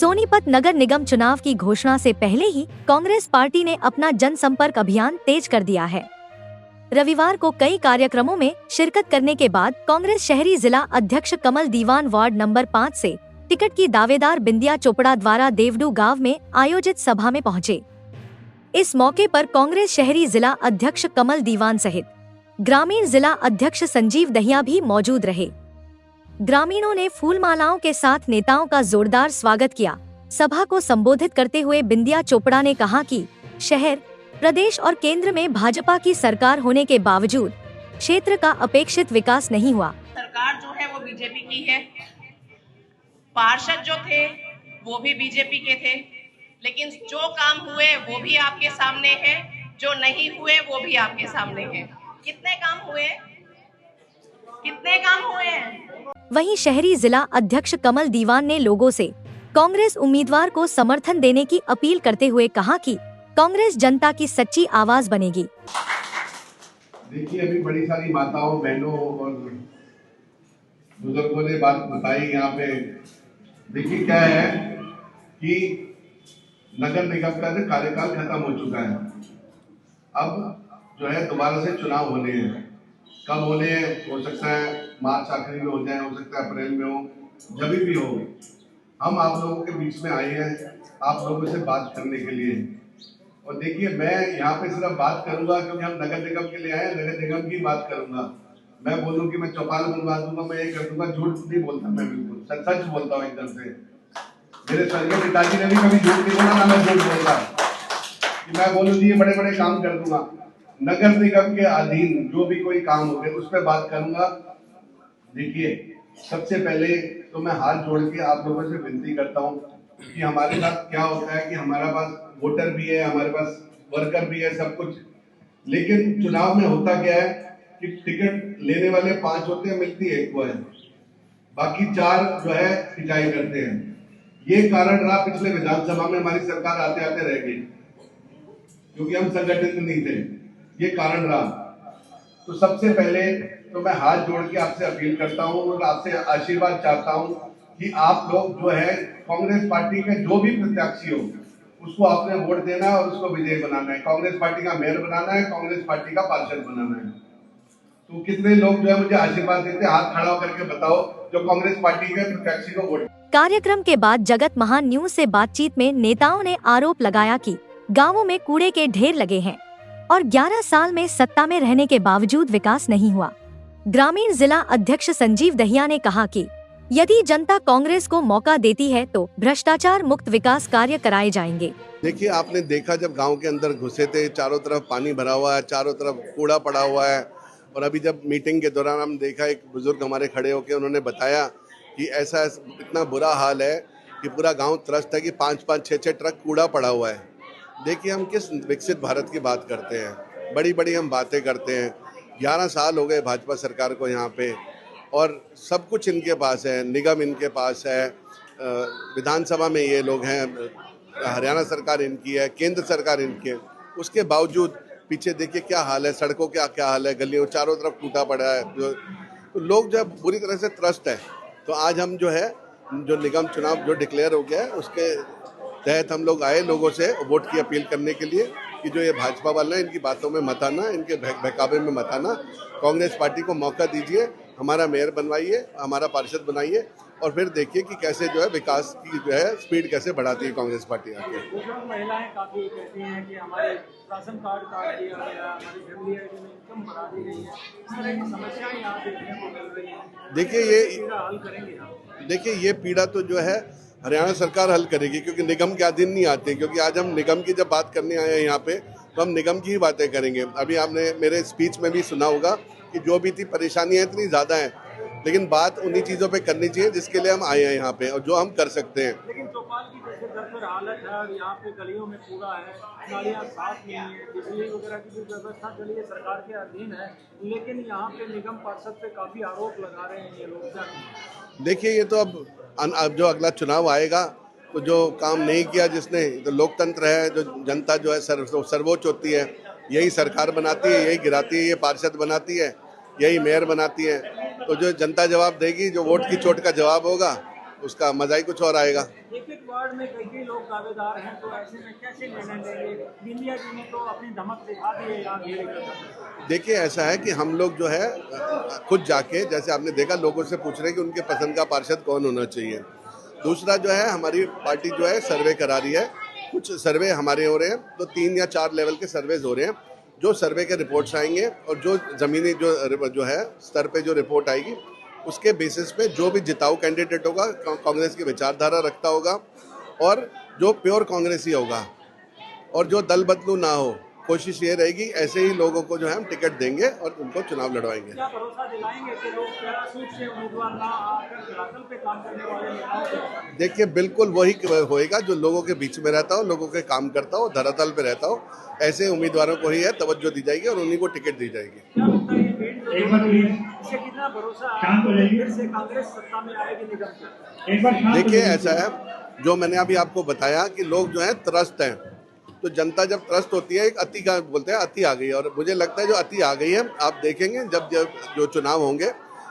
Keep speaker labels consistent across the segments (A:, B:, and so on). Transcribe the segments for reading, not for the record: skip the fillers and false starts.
A: सोनीपत नगर निगम चुनाव की घोषणा से पहले ही कांग्रेस पार्टी ने अपना जनसंपर्क अभियान तेज कर दिया है। रविवार को कई कार्यक्रमों में शिरकत करने के बाद कांग्रेस शहरी जिला अध्यक्ष कमल दीवान वार्ड नंबर 5 से टिकट की दावेदार बिंदिया चोपड़ा द्वारा देवडू गांव में आयोजित सभा में पहुंचे। इस मौके पर कांग्रेस शहरी जिला अध्यक्ष कमल दीवान सहित ग्रामीण जिला अध्यक्ष संजीव दहिया भी मौजूद रहे। ग्रामीणों ने फूलमालाओं के साथ नेताओं का जोरदार स्वागत किया। सभा को संबोधित करते हुए बिंदिया चोपड़ा ने कहा कि शहर, प्रदेश और केंद्र में भाजपा की सरकार होने के बावजूद क्षेत्र का अपेक्षित विकास नहीं हुआ।
B: सरकार जो है वो बीजेपी की है, पार्षद जो थे वो भी बीजेपी के थे, लेकिन जो काम हुए वो भी आपके सामने है, जो नहीं हुए वो भी आपके सामने है। कितने काम हुए हैं?
A: वहीं शहरी जिला अध्यक्ष कमल दीवान ने लोगों से कांग्रेस उम्मीदवार को समर्थन देने की अपील करते हुए कहा कि कांग्रेस जनता की सच्ची आवाज बनेगी।
C: देखिए, अभी बड़ी सारी माताओं, बहनों और बुजुर्गों ने बात बताई यहाँ पे। देखिए क्या है कि नगर निगम का कार्यकाल खत्म हो चुका है। अब जो है दोबारा से चुनाव होने हैं। कब होने हैं? हो सकता है मार्च आखिरी में हो जाए, हो सकता है अप्रैल में हो, जब भी हो। हम आप लोगों के बीच में आए हैं आप लोगों से बात करने के लिए। और देखिए, मैं यहाँ पे सिर्फ बात करूंगा क्योंकि हम नगर निगम के लिए आए हैं, नगर निगम की बात करूंगा। मैं बोलूँ कि मैं चौपाल बनवा दूंगा, मैं ये कर दूंगा, झूठ नहीं बोलता मैं, बिल्कुल सच बोलता हूँ एकदम से। मेरे स्वर्गीय पिताजी ने भी कभी झूठ नहीं बोला, ना मैं झूठ बोलता कि मैं बोलूँ जी ये बड़े बड़े काम कर दूंगा। नगर निगम के अधीन जो भी कोई काम हो गए उस पर बात करूंगा। देखिए, सबसे पहले तो मैं हाथ जोड़ के आप लोगों से विनती करता हूँ कि हमारे साथ क्या होता है कि हमारा पास वोटर भी है, हमारे पास वर्कर भी है, सब कुछ। लेकिन चुनाव में होता क्या है कि टिकट लेने वाले 5 होते हैं, मिलती है 1 को है, बाकी 4 जो है खिंचाई करते हैं। ये कारण रहा पिछले विधानसभा में हमारी सरकार आते आते रह गई क्योंकि हम संगठित नहीं थे। ये कारण रहा। तो सबसे पहले तो मैं हाथ जोड़ के आपसे अपील करता हूँ और आपसे आशीर्वाद चाहता हूँ कि आप लोग जो है कांग्रेस पार्टी के जो भी प्रत्याशी हो उसको आपने वोट देना है और उसको विजयी बनाना है। कांग्रेस पार्टी का मेयर बनाना है, कांग्रेस पार्टी का पार्षद बनाना है। तो कितने लोग जो है मुझे आशीर्वाद देते हैं? हाथ खड़ा करके बताओ जो कांग्रेस पार्टी के प्रत्याशी को वोट।
A: कार्यक्रम के बाद जगत महान न्यूज से बातचीत में नेताओं ने आरोप लगाया कि गाँवों में कूड़े के ढेर लगे हैं और 11 साल में सत्ता में रहने के बावजूद विकास नहीं हुआ। ग्रामीण जिला अध्यक्ष संजीव दहिया ने कहा कि यदि जनता कांग्रेस को मौका देती है तो भ्रष्टाचार मुक्त विकास कार्य कराए जाएंगे।
C: देखिए, आपने देखा जब गांव के अंदर घुसे थे, चारों तरफ पानी भरा हुआ है, चारों तरफ कूड़ा पड़ा हुआ है। और अभी जब मीटिंग के दौरान हम देखा, एक बुजुर्ग हमारे खड़े होकर उन्होंने बताया कि ऐसा इतना बुरा हाल है कि पूरा गाँव त्रस्त है कि 5-5, 6-6 ट्रक कूड़ा पड़ा हुआ है। देखिए, हम किस विकसित भारत की बात करते हैं, बड़ी बड़ी हम बातें करते हैं। 11 साल हो गए भाजपा सरकार को यहाँ पे और सब कुछ इनके पास है, निगम इनके पास है, विधानसभा में ये लोग हैं, हरियाणा सरकार इनकी है, केंद्र सरकार इनकी है। उसके बावजूद पीछे देखिए क्या हाल है, सड़कों का क्या हाल है, गलियों चारों तरफ टूटा पड़ा है। तो लोग जब बुरी तरह से त्रस्त है, तो आज हम जो है जो निगम चुनाव जो डिक्लेयर हो गया है उसके तहत हम लोग आए लोगों से वोट की अपील करने के लिए कि जो ये भाजपा वाले हैं इनकी बातों में मत आना, इनके बहकावे में मत आना। कांग्रेस पार्टी को मौका दीजिए, हमारा मेयर बनवाइए, हमारा पार्षद बनाइए और फिर देखिए कि कैसे जो है विकास की जो है स्पीड कैसे बढ़ाती है कांग्रेस पार्टी आके।
D: महिलाएं काफी कहती हैं कि हमारे राशन कार्ड काट दिया गया, हमारी फैमिली में इनकम बढ़ा दी गई है, इस तरह की समस्याएं यहाँ देखने को मिल रही हैं।
C: देखिए ये पीड़ा तो जो है हरियाणा सरकार हल करेगी क्योंकि निगम के अधीन नहीं आते। क्योंकि आज हम निगम की जब बात करने आए हैं यहाँ पे तो हम निगम की ही बातें करेंगे। अभी आपने मेरे स्पीच में भी सुना होगा कि जो भी थी परेशानियाँ इतनी ज़्यादा हैं, लेकिन बात उन्हीं चीज़ों पे करनी चाहिए जिसके लिए हम आए हैं यहाँ पे और जो हम कर सकते हैं।
D: लेकिन चौपाल की जैसे दरअसल हालत है और यहाँ पे गलियों में कूड़ा है, नालियाँ साफ नहीं है, बिजली वगैरह की भी व्यवस्था चलिए सरकार के अधीन है, लेकिन यहाँ पे निगम पार्षद पे काफ़ी आरोप लगा रहे हैं ये लोग।
C: देखिए, ये तो अब जो अगला चुनाव आएगा तो जो काम नहीं किया जिसने, तो लोकतंत्र है, जो जनता जो है सर्वोच्च होती है, यही सरकार बनाती है, यही गिराती है, ये पार्षद बनाती है, यही मेयर बनाती है। तो जो जनता जवाब देगी, जो वोट की चोट का जवाब होगा उसका मजा ही कुछ और आएगा।
D: एक वार्ड छत्तीसगढ़ में कई लोग दावेदार हैं, तो ऐसे में कैसे निर्णय लेंगे? बिंदिया जी ने तो अपनी धमक दिखा दी है यहाँ घेरे कर।
C: देखिए ऐसा है कि हम लोग जो है खुद जाके, जैसे आपने देखा, लोगों से पूछ रहे हैं कि उनके पसंद का पार्षद कौन होना चाहिए। दूसरा जो है, हमारी पार्टी जो है सर्वे करा रही है, कुछ सर्वे हमारे हो रहे हैं, तो 3 या 4 लेवल के सर्वेज हो रहे हैं। जो सर्वे के रिपोर्ट्स आएंगे और जो ज़मीनी जो है स्तर पे जो रिपोर्ट आएगी, उसके बेसिस पे जो भी जिताऊ कैंडिडेट होगा, कांग्रेस की विचारधारा रखता होगा और जो प्योर कांग्रेसी होगा और जो दल बदलू ना हो, कोशिश ये रहेगी ऐसे ही लोगों को जो है हम टिकट देंगे और उनको चुनाव लड़वाएंगे।
D: क्या भरोसा दिलाएंगे कि लोग पैराशूट से उम्मीदवार ना आकर धरातल पे काम करने वाले नेताओं को?
C: देखिए बिल्कुल वही होएगा जो लोगों के बीच में रहता हो, लोगों के काम करता हो, धरातल पे रहता हो, ऐसे उम्मीदवारों को ही है तवज्जो दी जाएगी और उन्हीं को टिकट दी जाएगी।
D: क्या लगता है ये इससे कितना भरोसा है फिर से कांग्रेस सत्ता में आएगी निगम में?
C: देखिए ऐसा है, जो मैंने अभी आपको बताया कि लोग जो है त्रस्त हैं, तो जनता जब त्रस्त होती है, एक अति का बोलते हैं, अति आ गई है। और मुझे लगता है जो अति आ गई है, आप देखेंगे जब जो चुनाव होंगे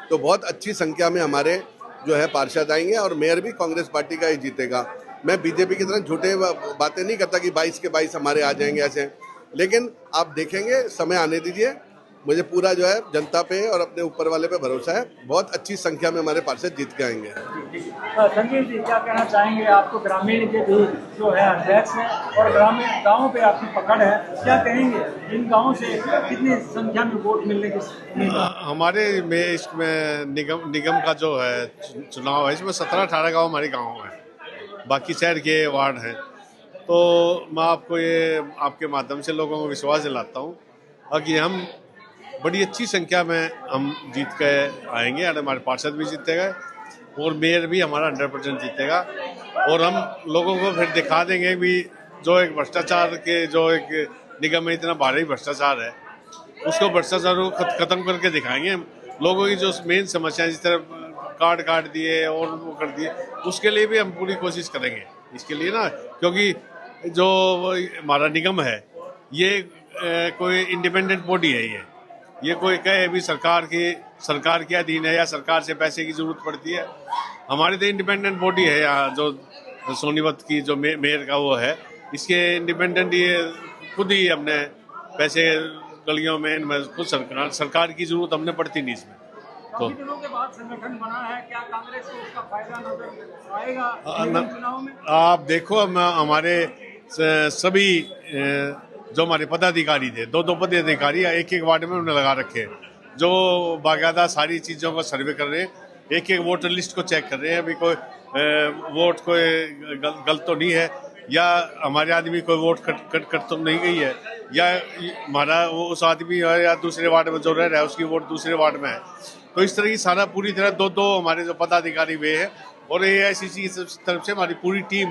C: तो बहुत अच्छी संख्या में हमारे जो है पार्षद आएंगे और मेयर भी कांग्रेस पार्टी का ही जीतेगा। मैं बीजेपी की तरह झूठे बातें नहीं करता कि 22 के 22 हमारे आ जाएंगे ऐसे, लेकिन आप देखेंगे, समय आने दीजिए। मुझे पूरा जो है जनता पे और अपने ऊपर वाले पे भरोसा है, बहुत अच्छी संख्या में हमारे पार्षद जीत के आएंगे।
D: संजीव जी, क्या कहना चाहेंगे? आपको ग्रामीण के भी जो है अध्यक्ष हैं और ग्रामीण गाँव पे आपकी पकड़ है, क्या कहेंगे इन गाँव से कितनी संख्या में वोट मिलने की?
E: हमारे में इसमें निगम का जो है चुनाव है, इसमें 17-18 गाँव हमारे गाँव है, बाकी शहर के वार्ड हैं। तो मैं आपको ये आपके माध्यम से लोगों को विश्वास दिलाता हूँ कि हम बड़ी अच्छी संख्या में हम जीत के आएंगे और हमारे पार्षद भी जीतेगा और मेयर भी हमारा 100% जीतेगा। और हम लोगों को फिर दिखा देंगे भी जो एक भ्रष्टाचार के जो एक निगम में इतना भारी भ्रष्टाचार है, उसको भ्रष्टाचार को खत्म करके दिखाएंगे। लोगों की जो मेन समस्या जिस तरह कार्ड काट दिए और वो कर दिए, उसके लिए भी हम पूरी कोशिश करेंगे इसके लिए ना, क्योंकि जो हमारा निगम है ये कोई इंडिपेंडेंट बॉडी है, ये कोई कहे भी सरकार के अधीन है या सरकार से पैसे की जरूरत पड़ती है। हमारी तो इंडिपेंडेंट बॉडी है यहाँ, जो सोनीपत की जो मेयर का वो है, इसके इंडिपेंडेंट ये खुद ही हमने पैसे गलियों में इनमें खुद सरकार की जरूरत हमने पड़ती नहीं इसमें।
D: तो दिनों के बाद संगठन बना है, क्या कांग्रेस को उसका फायदा नजर आएगा चुनाव में? आप
E: देखो, हमारे सभी जो हमारे पदाधिकारी थे, 2 पदाधिकारी एक वार्ड में उन्होंने लगा रखे हैं, जो बाकायदा सारी चीज़ों को सर्वे कर रहे हैं, एक वोटर लिस्ट को चेक कर रहे हैं, अभी कोई वोट कोई गलत तो नहीं है, या हमारे आदमी कोई वोट कट तो नहीं गई है, या हमारा वो उस आदमी है या दूसरे वार्ड में जो रह रहा है उसकी वोट दूसरे वार्ड में है। तो इस तरह की सारा पूरी तरह 2 हमारे जो पदाधिकारी वे है, और AICC तरफ से हमारी पूरी टीम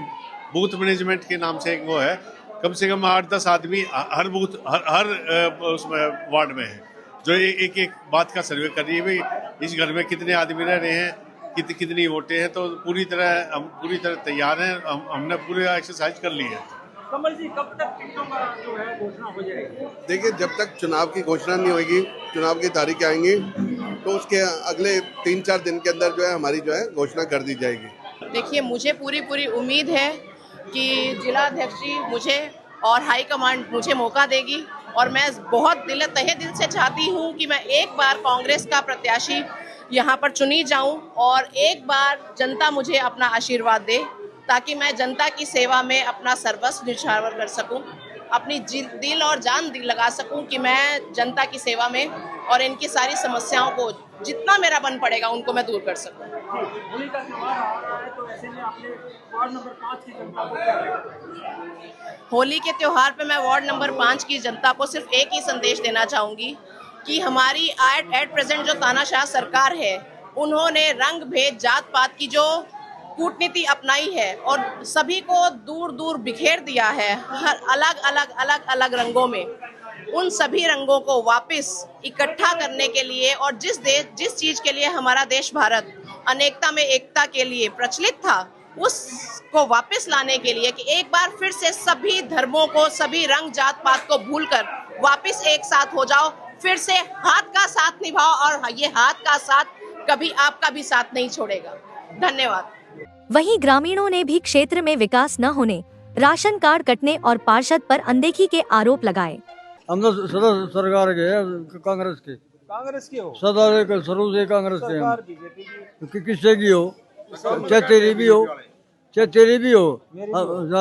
E: बूथ मैनेजमेंट के नाम से एक वो है, कम से कम 8-10 आदमी हर बूथ हर उसमें वार्ड में है, जो एक बात का सर्वे कर रही है, भाई इस घर में कितने आदमी रह रहे हैं, कितनी वोटें हैं। तो हम पूरी तरह तैयार हैं, हमने पूरी एक्सरसाइज कर ली है।
D: कमल जी, कब तक टिकटों का जो है घोषणा हो जाएगी?
C: देखिए, जब तक चुनाव की घोषणा नहीं होगी, चुनाव की तारीखें आएंगी, तो उसके अगले 3-4 दिन के अंदर जो है हमारी जो है घोषणा कर दी जाएगी।
B: देखिए, मुझे पूरी उम्मीद है कि जिला अध्यक्ष जी मुझे और हाई कमांड मुझे मौका देगी, और मैं बहुत तहे दिल से चाहती हूँ कि मैं एक बार कांग्रेस का प्रत्याशी यहाँ पर चुनी जाऊँ और एक बार जनता मुझे अपना आशीर्वाद दे, ताकि मैं जनता की सेवा में अपना सर्वस्व न्यौछावर कर सकूं, अपनी दिल और जान लगा सकूं कि मैं जनता की सेवा में और इनकी सारी समस्याओं को जितना मेरा बन पड़ेगा उनको मैं दूर कर सकूं।
D: होली का त्योहार आ रहा है, तो ऐसे में आपने वार्ड नंबर 5 की जनता को क्या कहेंगे?
B: होली के त्योहार पे मैं वार्ड नंबर 5 की जनता को सिर्फ एक ही संदेश देना चाहूँगी कि हमारी एट प्रेजेंट जो तानाशाह सरकार है, उन्होंने रंग भेद जात पात की जो कूटनीति अपनाई है और सभी को दूर दूर बिखेर दिया है, हर अलग रंगों में, उन सभी रंगों को वापस इकट्ठा करने के लिए और जिस चीज के लिए हमारा देश भारत अनेकता में एकता के लिए प्रचलित था, उसको वापस लाने के लिए कि एक बार फिर से सभी धर्मों को, सभी रंग जात पात को भूलकर वापस एक साथ हो जाओ, फिर से हाथ का साथ निभाओ, और ये हाथ का साथ कभी आपका भी साथ नहीं छोड़ेगा। धन्यवाद।
A: वहीं ग्रामीणों ने भी क्षेत्र में विकास न होने, राशन कार्ड कटने और पार्षद पर अनदेखी के आरोप लगाए।
F: हम तो सदा सरकार के हैं, कांग्रेस की हो, सदा शुरू से कांग्रेस के हैं। किससे की हो, चाहे तेरी भी हो, चाहे तेरी भी हो,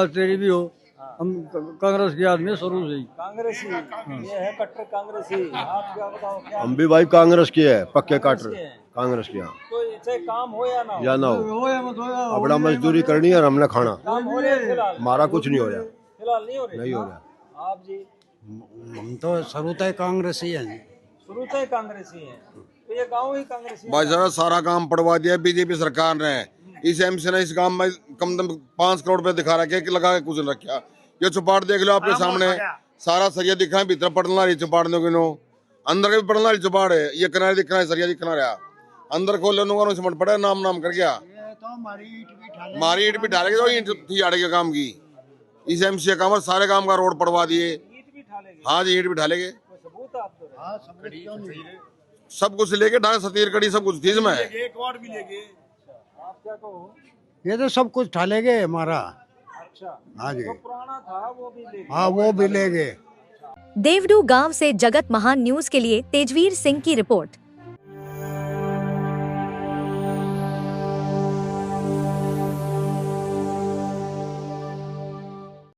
F: तेरी भी हो, हम कांग्रेस के आदमी शुरू से ही।
D: कांग्रेस ही ये है, कट्टर कांग्रेस ही। आप क्या बताओ, क्या
G: हम भी भाई कांग्रेस के है, पक्के कट्टर कांग्रेस के।
D: तो चाहे काम हो या ना
G: हो अपना मजदूरी करनी है और हमने खाना।
D: काम हो रहे फिलहाल,
G: हमारा कुछ नहीं हो रहा,
D: फिलहाल नहीं हो रहे।
G: नहीं हो रहा।
D: आप जी?
H: हम तो शुरू से कांग्रेस ही हैं।
D: शुरू से कांग्रेस ही है, तो ये गाँव ही कांग्रेस ही
I: भाई साहब सारा काम पड़वा दिया बीजेपी सरकार ने। इस एमसी ने इस काम में कम से कम 5 करोड़ रुपए दिखा रखे कि लगा के कुछ नहीं रखा। ये चौपाट देख लो आपके सामने, सारा सरिया दिखा है, भीतर पटना रही चौपाट नो, अंदर भी पटना रही चौपाट है, ये किनारे दिख रहा है, सरिया दिखना रहा। अंदर खोल लो सिमट पड़ा नाम कर गया। हमारी ईट भी ढालेगी तो ईट थी आड़े के काम की। इस एमसी का काम है, सारे काम का रोड पड़वा दिए। हाँ जी, ईट भी ढालेंगे, सब कुछ लेके ढाले, सतीर कड़ी सब कुछ थी इसमें।
D: आप क्या कहो?
H: ये तो सब कुछ ढालेंगे हमारा।
D: अच्छा,
H: हाँ जी,
D: जो पुराना था वो भी ले,
H: हाँ वो भी लेंगे।
A: देवडू गांव से जगत महान न्यूज के लिए तेजवीर सिंह की रिपोर्ट।